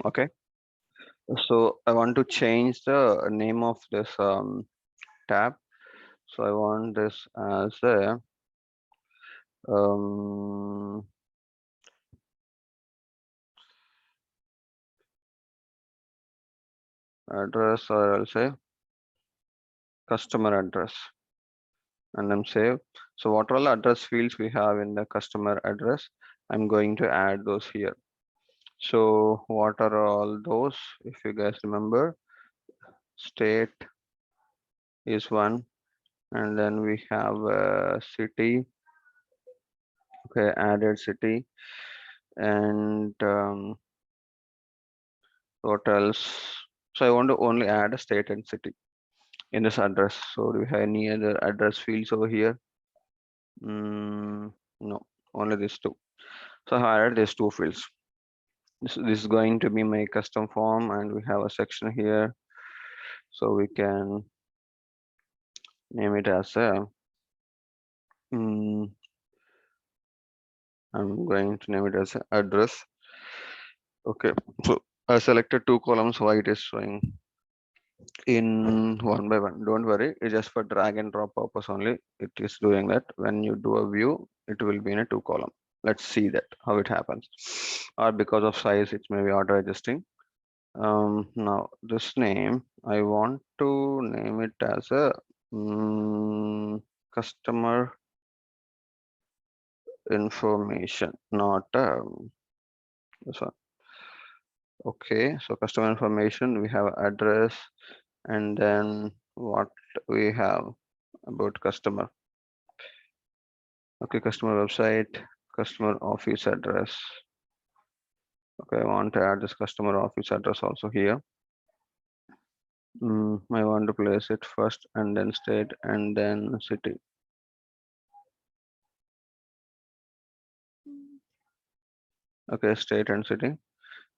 Okay, so I want to change the name of this tab. So I want this as a um, address, or I'll say customer address, and then save. So what all address fields we have in the customer address, I'm going to add those here. So what are all those? If you guys remember, state is one, and then we have a city. Okay, added city, and what else? So I want to only add a state and city in this address. So do we have any other address fields over here? No, only these two. So I added these two fields. This is going to be my custom form, and we have a section here, so we can name it as a I'm going to name it as address. Okay, so I selected two columns. Why it is showing in one by one? Don't worry, it's just for drag and drop purpose only. It is doing that. When you do a view, it will be in a two column. Let's see that how it happens. Or because of size, it may be auto adjusting. Now this name, I want to name it as a customer information, not this one. Okay, so customer information, we have address, and then what we have about customer. Okay, customer website, customer office address. Okay, I want to add this customer office address also here. I want to place it first, and then state, and then city. Okay, state and city.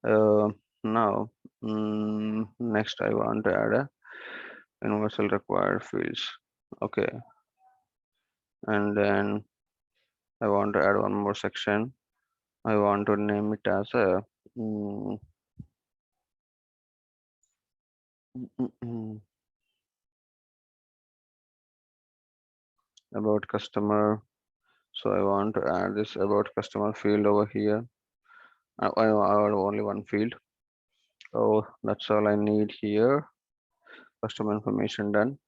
Now, next I want to add a universal required fields. Okay, and then I want to add one more section. I want to name it as a about customer. So I want to add this about customer field over here. I have only one field. Oh, that's all I need here. Customer information done.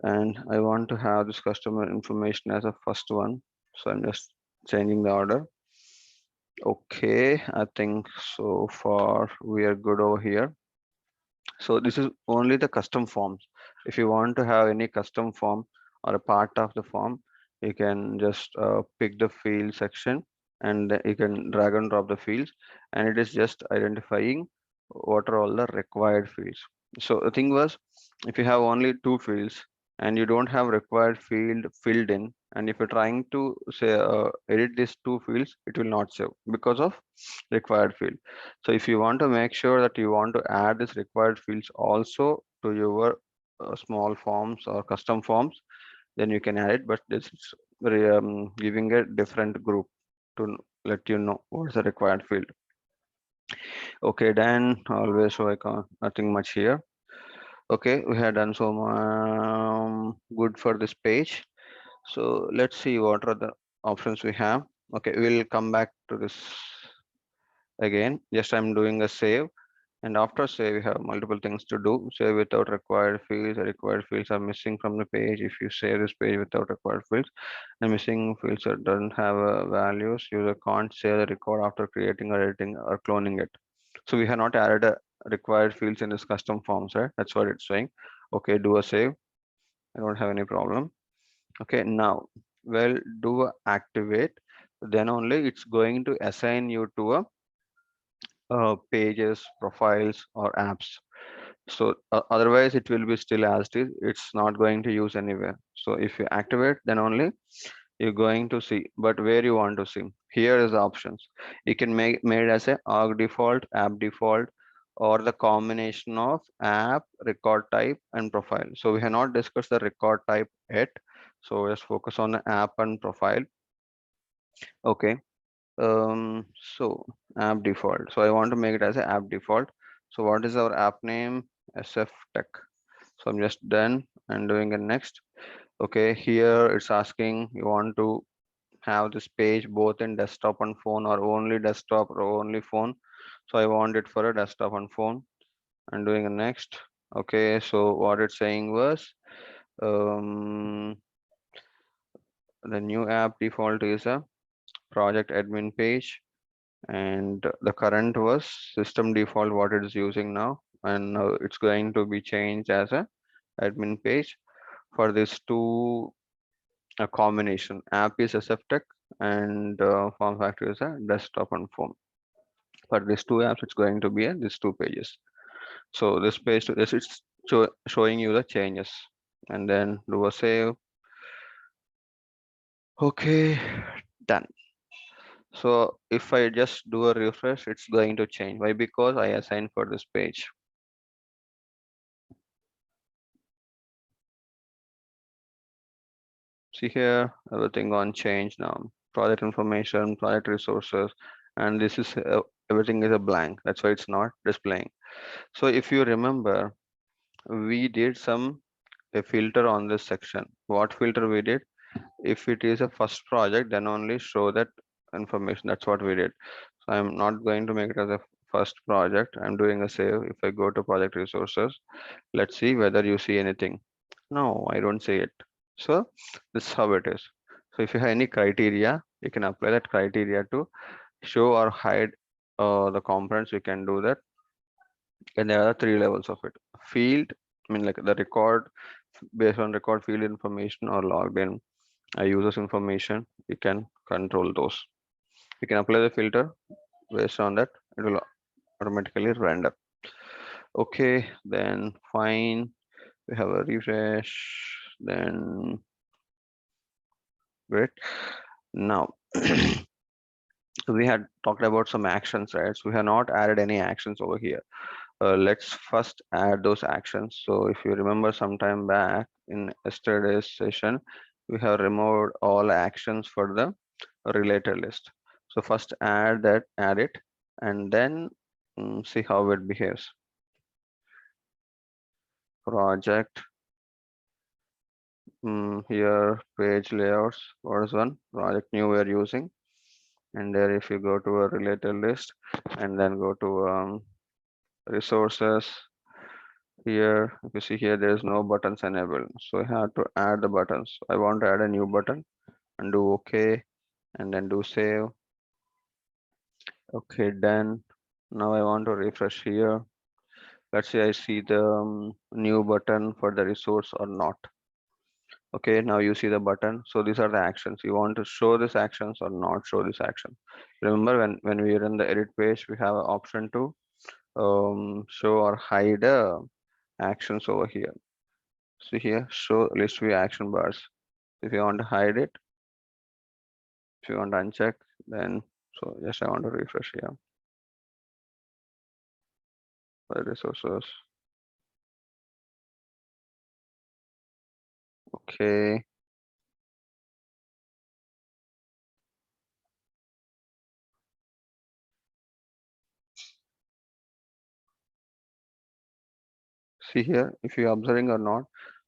And I want to have this customer information as a first one. So I'm just changing the order. Okay, I think so far we are good over here. So this is only the custom forms. If you want to have any custom form or a part of the form, you can just pick the field section, and you can drag and drop the fields, and it is just identifying what are all the required fields. So the thing was, if you have only two fields and you don't have required field filled in, and if you're trying to say edit these two fields, it will not save because of required field. So if you want to make sure that you want to add this required fields also to your small forms or custom forms, then you can add it, but this is giving a different group to let you know what's the required field. Okay, then always, so I can't nothing much here. Okay, we had done so good for this page. So let's see what are the options we have. Okay, we'll come back to this again. Just I'm doing a save. And after save, we have multiple things to do. Save without required fields. The required fields are missing from the page. If you save this page without required fields, the missing fields that doesn't have values. User can't save the record after creating or editing or cloning it. So we have not added a required fields in this custom forms, right? That's what it's saying. Okay, do a save. I don't have any problem. Okay, now, well, do a activate. Then only it's going to assign you to a pages, profiles, or apps. So otherwise it will be still as it is. It's not going to use anywhere. So if you activate, then only you're going to see. But where you want to see, here is the options. You can make made as a org default, app default, or the combination of app, record type, and profile. So we have not discussed the record type yet. So just focus on the app and profile. Okay, So app default. So I want to make it as an app default. So what is our app name? SF Tech. So I'm just done and doing a next. Okay, here it's asking you want to have this page both in desktop and phone, or only desktop or only phone. So I want it for a desktop and phone and doing a next. Okay, so what it's saying was um, the new app default is a project admin page, and the current was system default what it is using now, and it's going to be changed as a admin page for this two a combination. App is SF Tech and form factor is a desktop and phone. For these two apps, it's going to be these two pages. So this page, this is showing you the changes, and then do a save. Okay, done. So if I just do a refresh, it's going to change. Why? Because I assigned for this page. See here, everything on change now. Project information, project resources, and this is everything is a blank. That's why it's not displaying. So if you remember, we did a filter on this section. What filter we did? If it is a first project, then only show that information. That's what we did. So I'm not going to make it as a first project. I'm doing a save. If I go to project resources, let's see whether you see anything. No, I don't see it. So this is how it is. So if you have any criteria, you can apply that criteria to show or hide the components. We can do that. And there are three levels of it. Field, I mean like the record, based on record field information or logged in users information, you can control those. You can apply the filter. Based on that, it will automatically render. Okay, then fine. We have a refresh. Then great. Now we had talked about some actions, right? So we have not added any actions over here. Let's first add those actions. So if you remember some time back in yesterday's session, we have removed all actions for the related list. So first add it, and then see how it behaves. Project, here page layouts, what is one project new we are using, and there if you go to a related list and then go to resources, here if you see here there is no buttons enabled, so I have to add the buttons. I want to add a new button and do okay, and then do save. Okay, done. Now I want to refresh here. Let's say I see the new button for the resource or not. Okay, now you see the button. So these are the actions. You want to show these actions or not show this action. Remember when we are in the edit page, we have an option to show or hide actions over here. See here, show list view action bars. If you want to hide it, if you want to uncheck, then so yes, I want to refresh here. For resources. Okay. See here, if you're observing or not,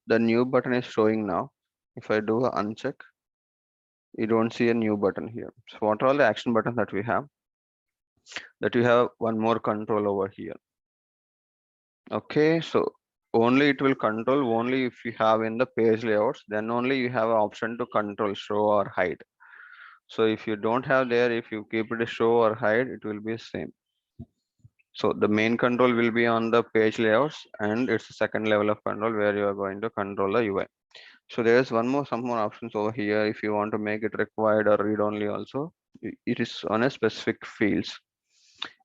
the new button is showing now. If I do a uncheck, you don't see a new button here. So what are all the action buttons that we have? That you have one more control over here. Okay, so only it will control only if you have in the page layouts, then only you have an option to control show or hide. So if you don't have there, if you keep it a show or hide, it will be same. So the main control will be on the page layouts, and it's the second level of control where you are going to control the UI. So there's some more options over here. If you want to make it required or read only also, it is on a specific fields.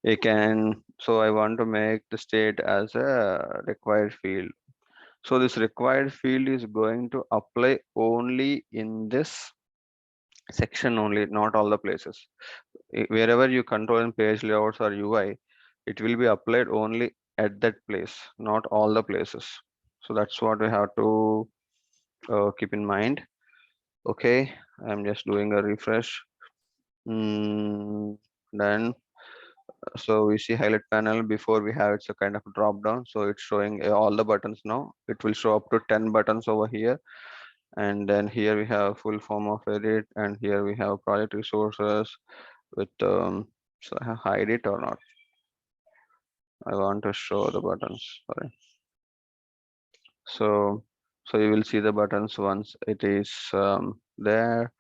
You can, so I want to make the state as a required field. So this required field is going to apply only in this section only, not all the places. Wherever you control in page layouts or UI, it will be applied only at that place, not all the places. So that's what we have to keep in mind. Okay, I'm just doing a refresh. Then so we see highlight panel. Before we have it's a kind of drop down, so it's showing all the buttons now. It will show up to 10 buttons over here. And then here we have full form of edit, and here we have project resources with so I hide it or not. I want to show the buttons. Sorry. So you will see the buttons once it is there.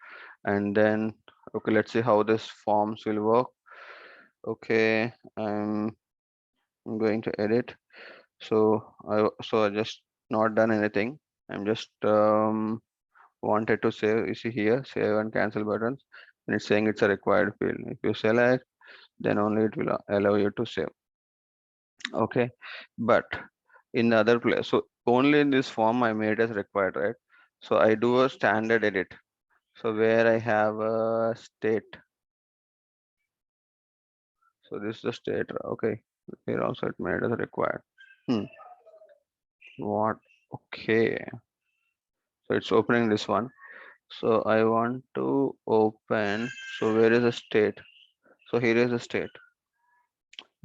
And then okay, let's see how this forms will work. Okay, I'm going to edit. So I just not done anything. I'm just wanted to save. You see here, save and cancel buttons, and it's saying it's a required field. If you select, then only it will allow you to save. Okay, but in the other place, so only in this form I made as required, right? So I do a standard edit. So where I have a state. So this is the state. Okay, here also it made as required. Hmm. What? Okay. So it's opening this one. So I want to open. So where is the state? So here is the state.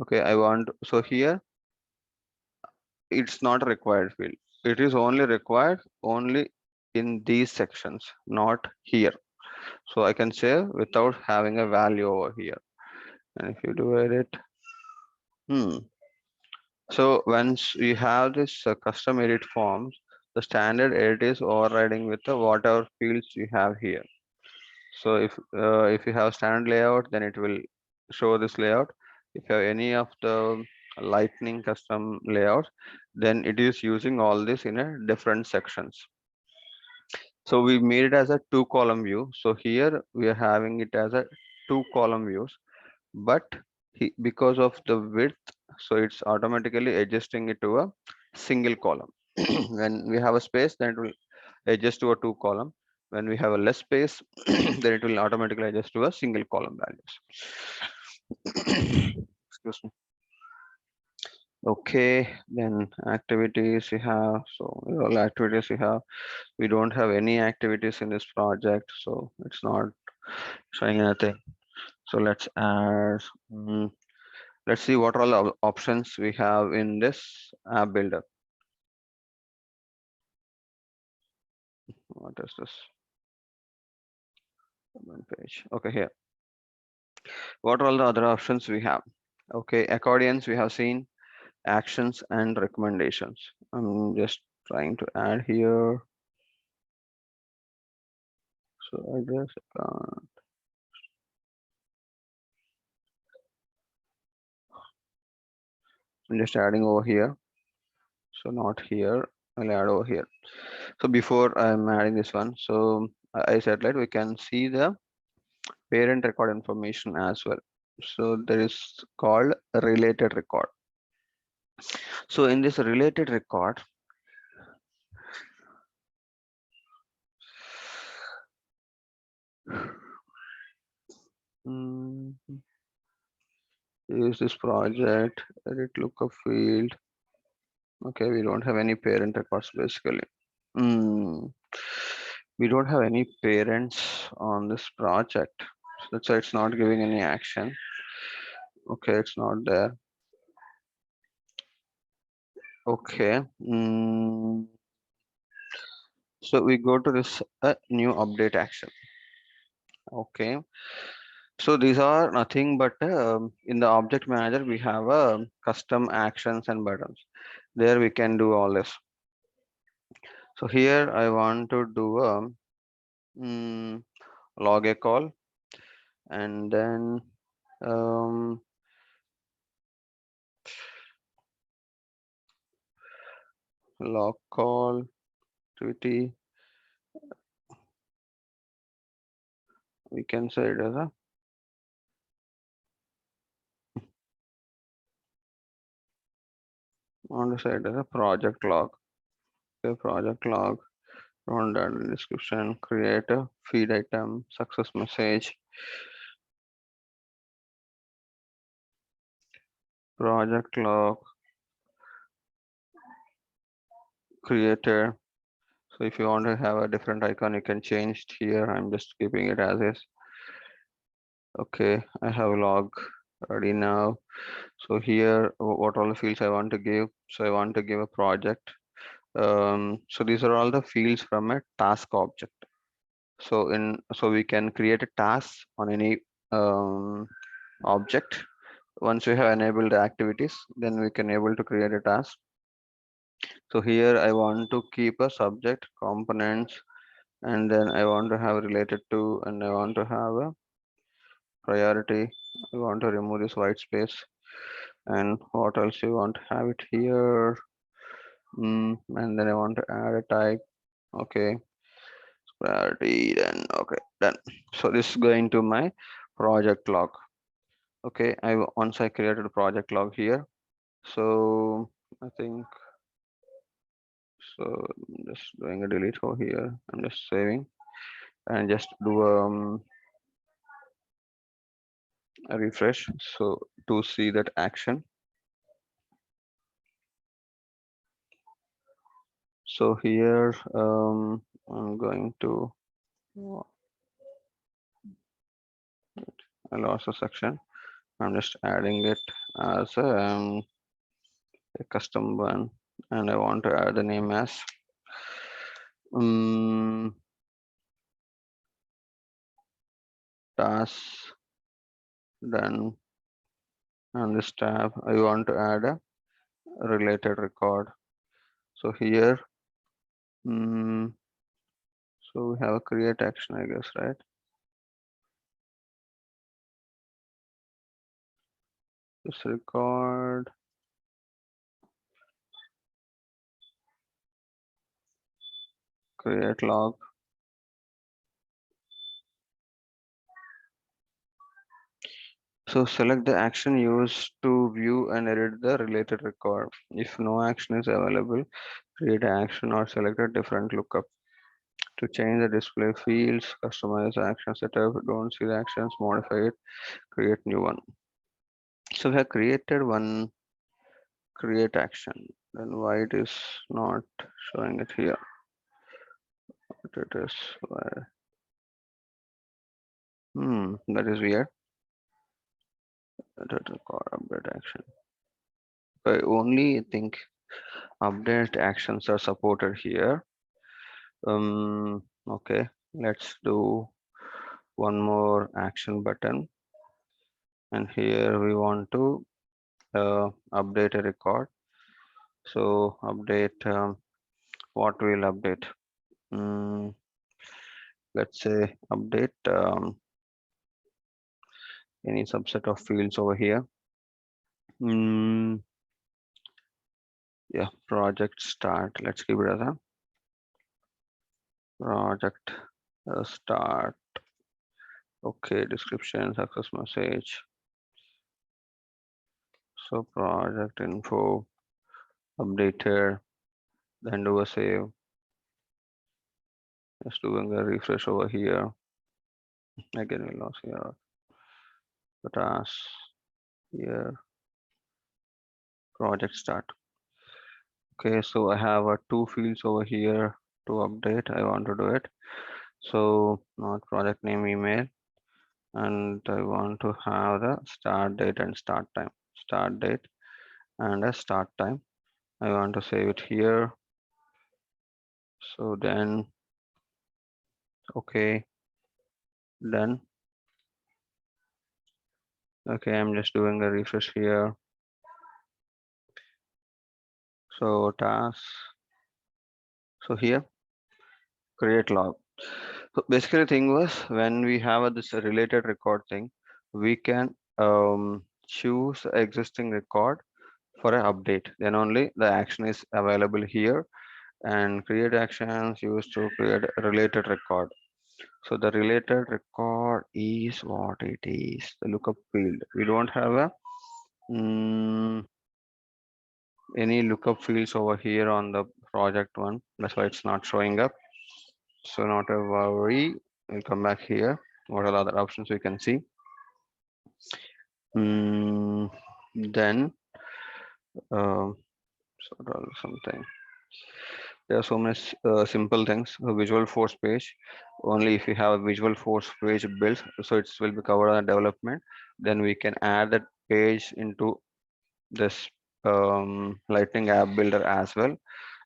Okay, I want. So here it's not a required field. It is only required only in these sections, not here. So I can save without having a value over here. And if you do edit, hmm. So once you have this custom edit forms, the standard edit is overriding with the whatever fields you have here. So if you have standard layout, then it will show this layout. If you have any of the lightning custom layouts, then it is using all this in a different sections. So we made it as a two column view. So here we are having it as a two column views, but because of the width, so it's automatically adjusting it to a single column. When we have a space, then it will adjust to a two column. When we have a less space, then it will automatically adjust to a single column values. Excuse me. Okay, then activities we have. So all activities we have. We don't have any activities in this project, so it's not showing anything. So let's add. Let's see what all options we have in this app builder. What is this? One page. Okay, here. What are all the other options we have? Okay, accordions we have seen, actions and recommendations. I'm just trying to add here. So I guess I'm just adding over here. So not here. I'll add over here. So before I'm adding this one, so I said like we can see the parent record information as well. So there is called related record. So in this related record, use this project, edit lookup field. Okay, we don't have any parent records basically. We don't have any parents on this project. So that's why it's not giving any action. Okay, it's not there. Okay. So we go to this new update action. Okay. So these are nothing but in the object manager, we have custom actions and buttons. There we can do all this. So here I want to do a log a call, and then um, log call activity. We can say it as a on the side as a project log. Okay, project log. Run that description. Create a feed item. Success message. Project log created. So if you want to have a different icon, you can change it here. I'm just keeping it as is. Okay, I have a log ready now. So here, what all the fields I want to give. So I want to give a project. So these are all the fields from a task object. So we can create a task on any um, object. Once we have enabled the activities, then we can able to create a task. So here I want to keep a subject components, and then I want to have related to, and I want to have a priority. I want to remove this white space, and what else you want to have it here. And then I want to add a type. Okay, priority, then okay, done. So this is going to my project log. Okay, once I created a project log here. So I think so. I'm just doing a delete over here. I'm just saving and just do a refresh. So to see that action. So here I'm going to I lost a section. I'm just adding it as a custom one, and I want to add the name as task done. And this tab I want to add a related record. So here so we have a create action, I guess, right? This record, create log. So select the action used to view and edit the related record. If no action is available, create an action or select a different lookup. To change the display fields, customize action setup, don't see the actions, modify it, create new one. So we have created one create action. Then why it is not showing it here? What it is why? That is weird. That record update action. I only think update actions are supported here. Okay, let's do one more action button, and here we want to update a record. So update what will update? Let's say update any subset of fields over here. Yeah, project start. Let's keep it as a project start. Okay, description, success message. So project info updated, then do a save. Just doing a refresh over here. Again, we lost here. The task here. Project start. Okay, so I have two fields over here to update. I want to do it. So not project name email, and I want to have the start date and start time. Start date and a start time. I want to save it here. So then, okay, done. Okay, I'm just doing a refresh here. So task. So here, create log. So basically, the thing was when we have this related record thing, we can choose existing record for an update. Then only the action is available here, and create actions used to create a related record. So the related record is what it is, the lookup field. We don't have a any lookup fields over here on the project one. That's why it's not showing up. So not a worry. We'll come back here. What are the other options we can see? Then sort of something. There are so many simple things. A visual force page, only if you have a visual force page built, so it will be covered on development. Then we can add that page into this Lightning app builder as well.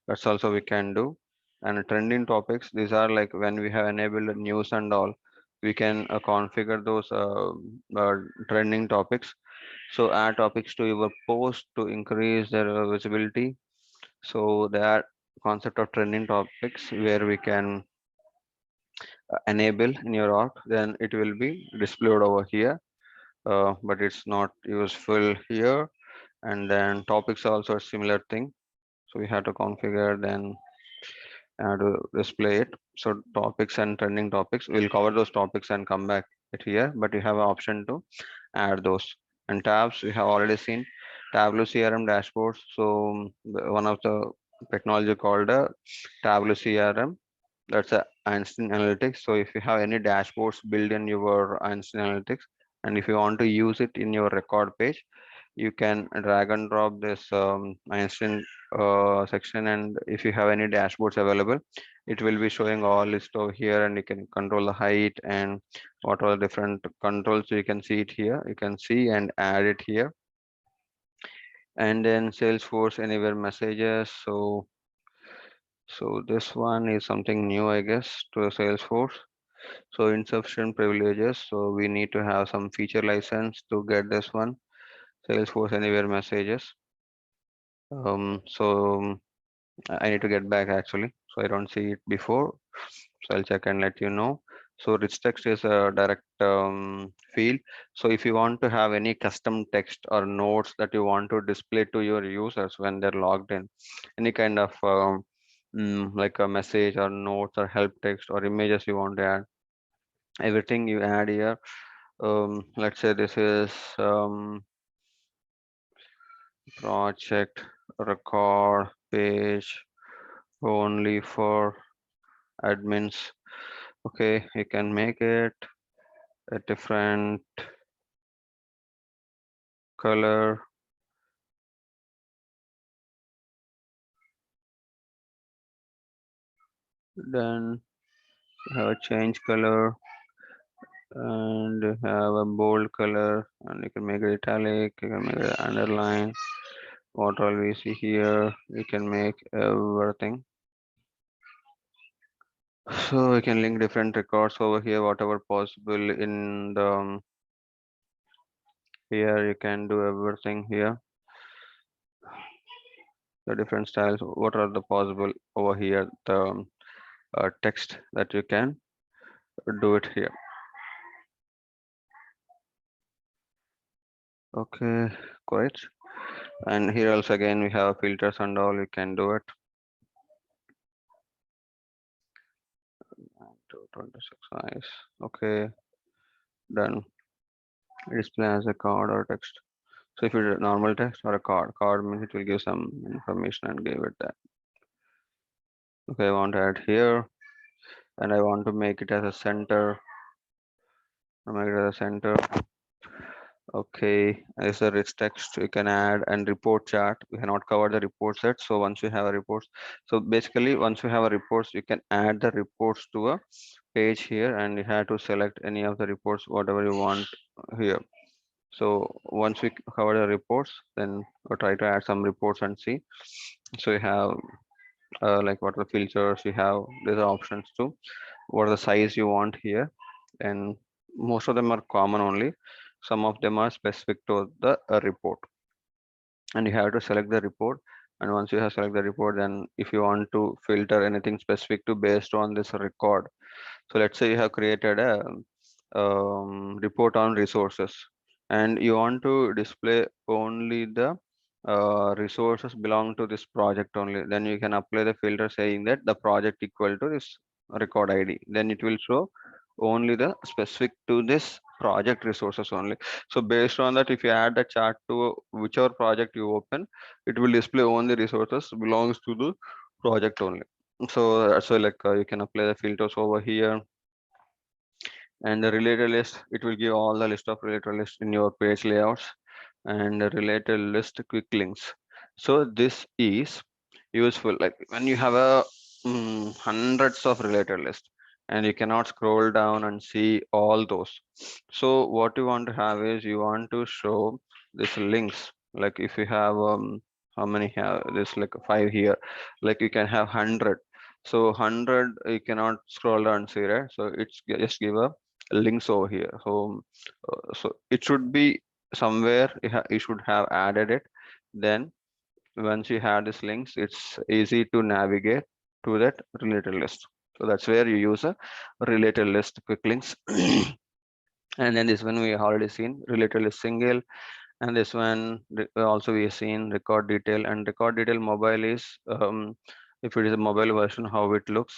That's also we can do. And trending topics, these are like when we have enabled news and all, we can configure those trending topics. So add topics to your post to increase their visibility. So there are concept of trending topics where we can enable in your org, then it will be displayed over here, but it's not useful here. And then topics also a similar thing. So we have to configure, then to display it. So topics and trending topics, we'll cover those topics and come back it here, but you have an option to add those. And tabs we have already seen. Tableau CRM dashboards. So one of the technology called a Tableau CRM, that's a Einstein Analytics. So if you have any dashboards built in your Einstein Analytics, and if you want to use it in your record page, you can drag and drop this Einstein section, and if you have any dashboards available, it will be showing all list over here, and you can control the height and what are the different controls. So you can see it here, you can see and add it here. And then Salesforce anywhere messages. So this one is something new, I guess, to Salesforce. So insufficient privileges. So we need to have some feature license to get this one. Salesforce anywhere messages. So I need to get back actually. So I don't see it before. So I'll check and let you know. So rich text is a direct field. So if you want to have any custom text or notes that you want to display to your users when they're logged in, any kind of like a message or notes or help text or images you want to add, everything you add here. Let's say this is project record page only for admins. Okay, you can make it a different color. Then have a change color and have a bold color, and you can make it italic, you can make it underline. What all we see here, we can make everything. So we can link different records over here, whatever possible in the here you can do everything here. The different styles, what are the possible over here, the text that you can do it here. Okay, great. And here also again we have filters and all, you can do it. 26 nice. Okay, done. Display as a card or text. So if it's a normal text or a card means it will give some information and give it that. Okay, I want to add here, and I want to make it as a center. Make it as a center. Okay, as a rich text you can add, and report chart. We cannot cover the report set. So once you have a report, so basically once you have a reports, you can add the reports to a page here, and you have to select any of the reports, whatever you want here. So once we cover the reports, then we'll try to add some reports and see. So you have like what are the filters you have. These are options too. What are the size you want here, and most of them are common only. Some of them are specific to the report, and you have to select the report. And once you have select the report, then if you want to filter anything specific to based on this record, so let's say you have created a report on resources, and you want to display only the resources belong to this project only. Then you can apply the filter saying that the project equal to this record ID. Then it will show only the specific to this project resources only. So based on that, if you add the chart to whichever project you open, it will display only resources belongs to the project only. So like you can apply the filters over here, and the related list, it will give all the list of related list in your page layouts, and the related list quick links. So this is useful. Like when you have a hundreds of related lists and you cannot scroll down and see all those. So what you want to have is you want to show this links. Like if you have how many have this, like five here, like you can have 100. So 100 you cannot scroll down and see, right? So it's just give a links over here. So so it should be somewhere you should have added it. Then once you have these links, it's easy to navigate to that related list. So that's where you use a related list quick links. And then this one we already seen related list single, and this one also we have seen record detail. And record detail mobile is if it is a mobile version, how it looks.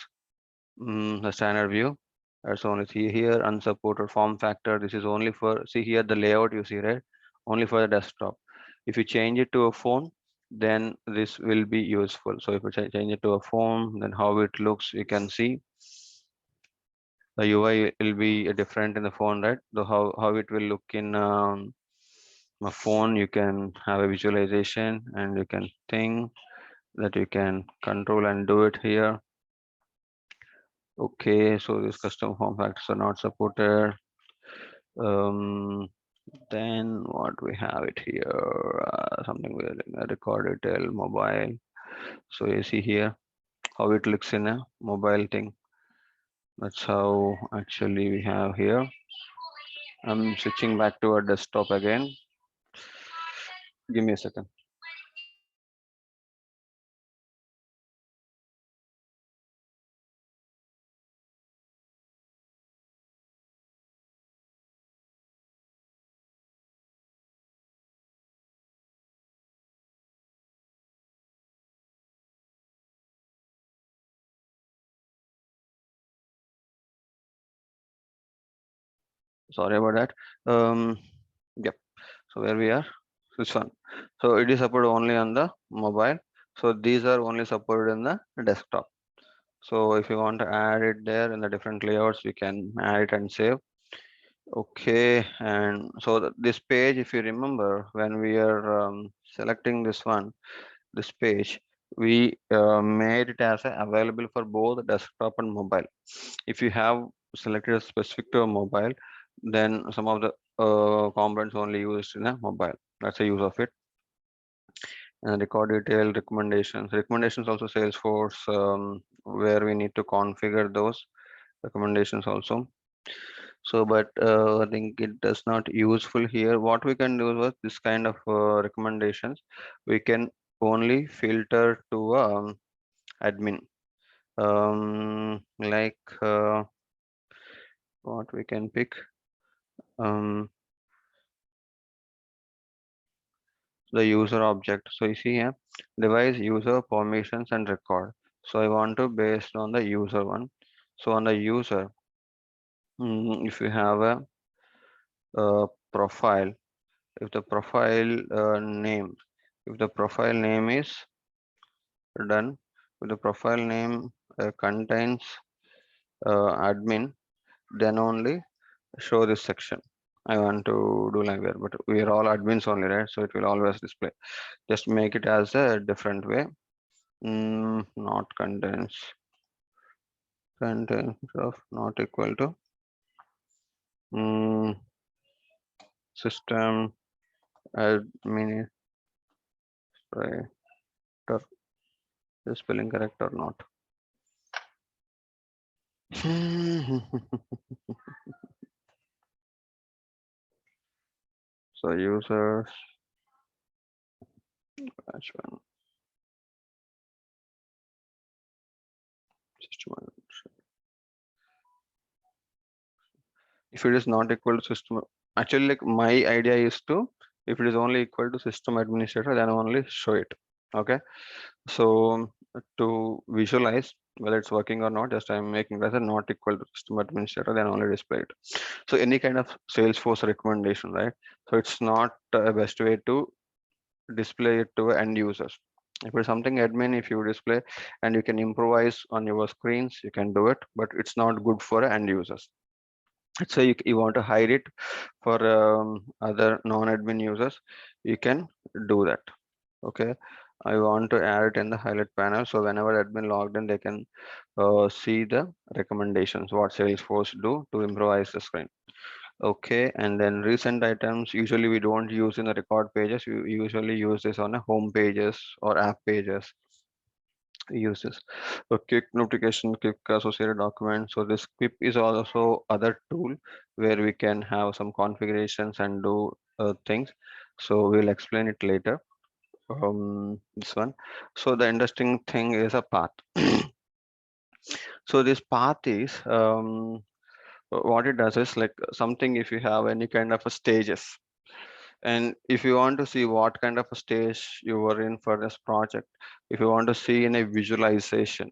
The standard view. That's only see here unsupported form factor. This is only for, see here the layout you see, right? Only for the desktop. If you change it to a phone, then this will be useful. So if you change it to a phone, then how it looks, you can see the UI will be different in the phone, right? The how it will look in a phone, you can have a visualization and you can think that you can control and do it here. Okay, so this custom form factors are not supported. Um, then what we have it here, something with a record detail mobile. So you see here how it looks in a mobile thing. That's how actually we have here. I'm switching back to our desktop again. Give me a second. Sorry about that. Yep. So where we are, this one. So it is supported only on the mobile. So these are only supported in the desktop. So if you want to add it there in the different layouts, you can add it and save. Okay, and so this page, if you remember, when we are selecting this page, we made it as available for both desktop and mobile. If you have selected a specific to a mobile, then some of the components only used in a mobile. That's the use of it. And record detail recommendations. Recommendations also Salesforce, where we need to configure those recommendations also. So but I think it does not useful here. What we can do was this kind of recommendations we can only filter to admin, like what we can pick, um, the user object. So you see here device user permissions and record. So I want to based on the user one. So on the user, if you have a profile, if the profile name, if the profile name is done, if the profile name contains admin, then only show this section. I want to do like that, but we are all admins only, right? So it will always display. Just make it as a different way. Not contains of not equal to mm, system administrator. Is spelling correct or not? So users one system. If it is not equal to system, actually like my idea is to, if it is only equal to system administrator, then only show it. Okay, so to visualize whether it's working or not, just I'm making it as a not equal to system administrator, then only display it. So any kind of Salesforce recommendation, right? So it's not a best way to display it to end users. If it's something admin, if you display and you can improvise on your screens, you can do it, but it's not good for end users. So you want to hide it for other non-admin users, you can do that. Okay, I want to add it in the highlight panel. So whenever admin logged in, they can see the recommendations, what Salesforce do to improvise the screen. Okay, and then recent items, usually we don't use in the record pages. We usually use this on a home pages or app pages. We use this. So quick notification, quick associated document. So this quip is also other tool where we can have some configurations and do things. So we'll explain it later. This one. So the interesting thing is a path. So this path is what it does is like something, if you have any kind of a stages, and if you want to see what kind of a stage you were in for this project, if you want to see in a visualization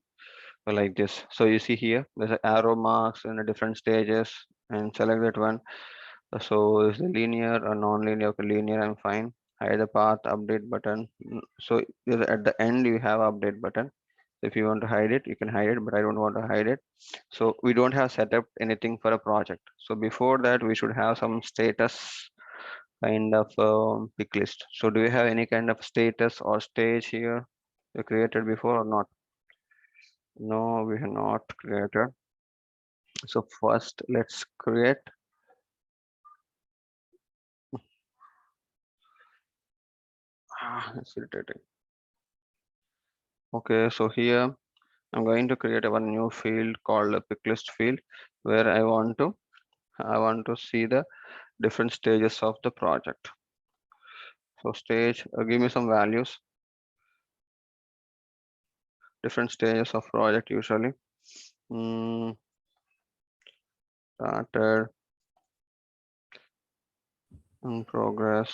like this, so you see here there's an arrow marks in the different stages, and select that one. So is it linear or non-linear? Okay, linear, I'm fine. Hide the path, update button. So at the end you have update button. If you want to hide it, you can hide it, but I don't want to hide it. So we don't have set up anything for a project. So before that, we should have some status kind of pick list. So do you have any kind of status or stage here you created before or not? No, we have not created. So first, let's create. It's irritating. Okay, so here I'm going to create a one new field called a pick list field, where I want to see the different stages of the project. So stage, give me some values, different stages of project usually. Mm, Started, in progress,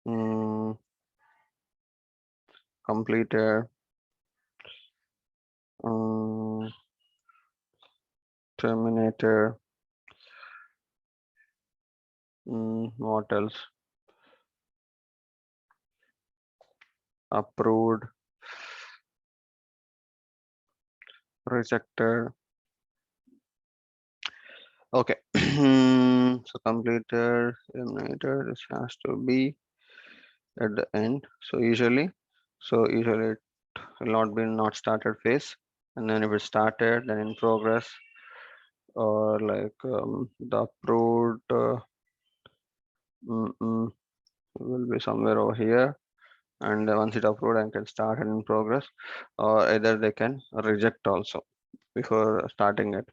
mm, completed, mm, terminated, what else? Approved, rejected. Okay, so completed, terminated. This has to be at the end. So usually it will not be not started phase, and then if it started, then in progress, or like the approved mm, mm, will be somewhere over here, and once it approved, I can start and in progress, or either they can reject also before starting it,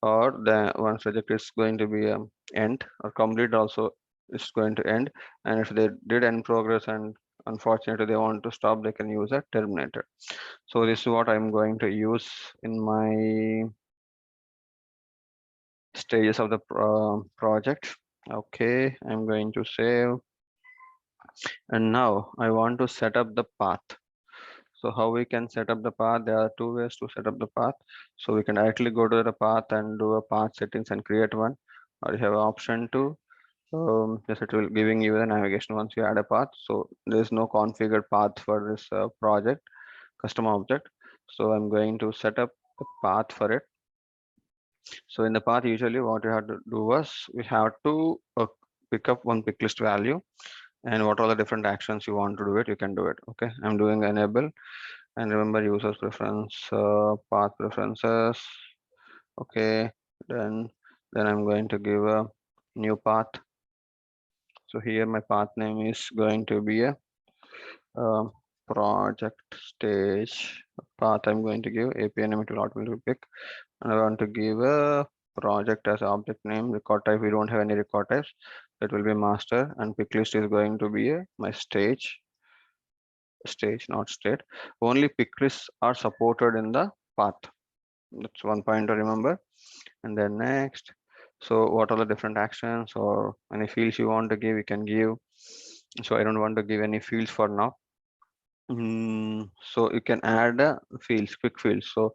or the once reject is going to be end, or complete also is going to end, and if they did end progress and unfortunately they want to stop, they can use a terminator. So this is what I'm going to use in my stages of the project. Okay, I'm going to save, and now I want to set up the path. So how we can set up the path? There are two ways to set up the path. So we can directly go to the path and do a path settings and create one, or you have an option to yes, it will giving you the navigation once you add a path. So there is no configured path for this project custom object. So I'm going to set up a path for it. So in the path, usually what you have to do was we have to pick up one pick list value, and what are the different actions you want to do it, you can do it. Okay, I'm doing enable, and remember users preference, path preferences. Okay, then I'm going to give a new path. So here my path name is going to be a um, project stage path. I'm going to give API name, it will automatically pick, and I want to give a project as object name. Record type, we don't have any record types. That will be master, and pick list is going to be my stage, not state. Only pick lists are supported in the path. That's one point to remember. And then next, so what are the different actions or any fields you want to give, you can give. So I don't want to give any fields for now. So you can add fields, quick fields. So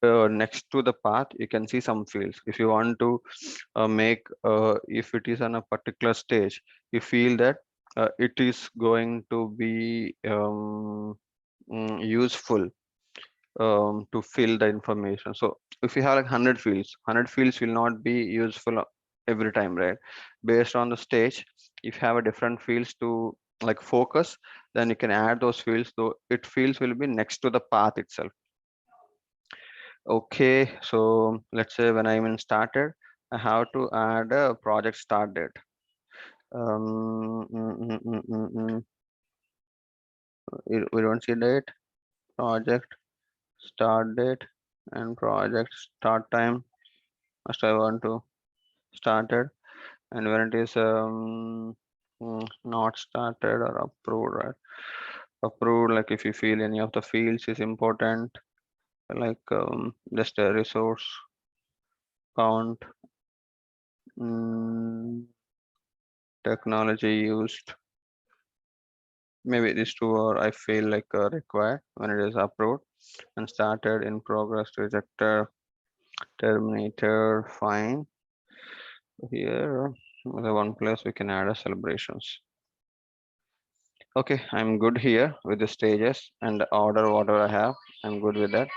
next to the path, you can see some fields. If you want to make, if it is on a particular stage, you feel that it is going to be useful to fill the information. So if you have like 100 fields, 100 fields will not be useful every time, right? Based on the stage, if you have a different fields to like focus, then you can add those fields, though it fields will be next to the path itself. Okay, so let's say when I even started, I have to add a project start date. um mm, mm, mm, mm, mm. We don't see date, project start date, and project start time. Must I want to started, and when it is not started or approved, right? Approved, like if you feel any of the fields is important, like just a resource count, mm, technology used, maybe these two are I feel like required when it is approved, and started, in progress, rejected, terminator, fine. Here the one place we can add a celebrations. Okay, I'm good here with the stages and the order whatever I have. I'm good with that.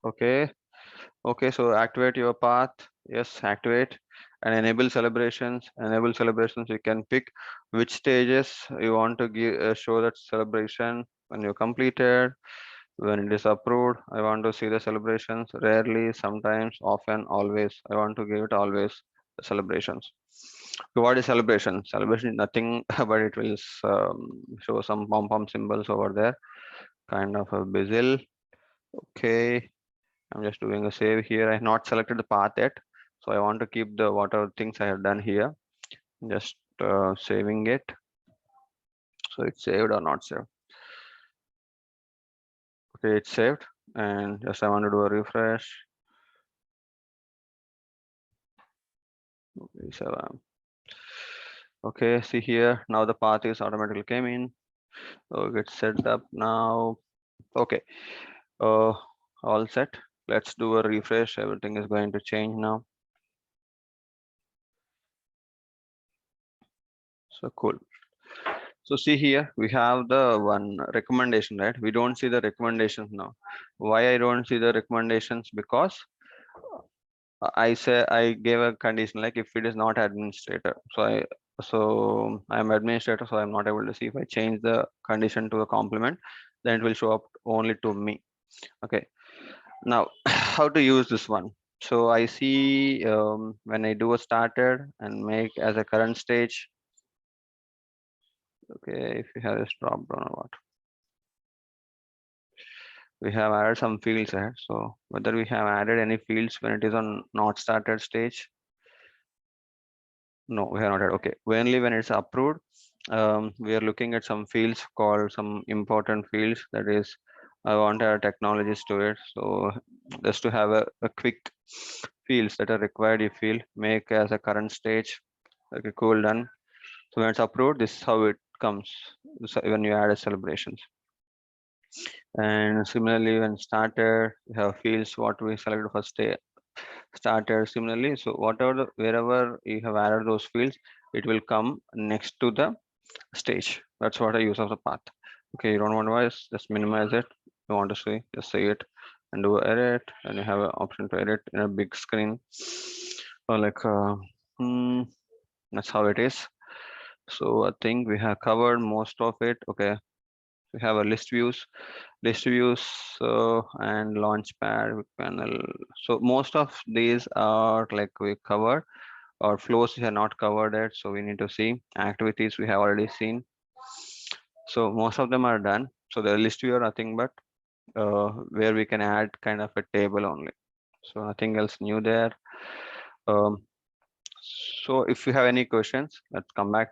Okay, okay, so activate your path. Yes, activate and enable celebrations. Enable celebrations. You can pick which stages you want to give show that celebration when you completed, when it is approved. I want to see the celebrations. Rarely, sometimes, often, always. I want to give it always the celebrations. So what is celebration? Celebration is nothing but it will show some pom pom symbols over there, kind of a bezel. Okay, I'm just doing a save here. I have not selected the path yet, so I want to keep the whatever things I have done here. Just saving it. So it's saved or not saved. Okay, it's saved, and just I want to do a refresh. Okay, so okay, see here now the path is automatically came in. So it's set up now. Okay, uh, all set. Let's do a refresh. Everything is going to change now. So cool. So see here, we have the one recommendation, right? We don't see the recommendations now. Why I don't see the recommendations? Because I say I gave a condition like if it is not administrator. So I'm administrator, so I'm not able to see. If I change the condition to a complement, then it will show up only to me. Okay. Now how to use this one? So I see when I do a started and make as a current stage. Okay, if you have this drop down or what, we have added some fields here. So whether we have added any fields when it is on not started stage, no, we have not added. Okay, only when it's approved, we are looking at some fields called some important fields. That is, I want to add technologies to it. So just to have a quick fields that are required, you feel make as a current stage. Okay, cool, done. So when it's approved, this is how it comes. So when you add a celebrations. And similarly, when started, we have fields what we selected for started. Similarly, so whatever wherever you have added those fields, it will come next to the stage. That's what I use of the path. Okay, you don't want to just minimize it. You want to see, just say it and do edit, and you have an option to edit in a big screen. Or like that's how it is. So I think we have covered most of it. Okay, we have a list views and launchpad panel. So most of these are like we covered, or flows we have not covered it. So we need to see activities we have already seen. So most of them are done. So the list view are nothing but where we can add kind of a table only. So nothing else new there. Um, so if you have any questions, let's come back to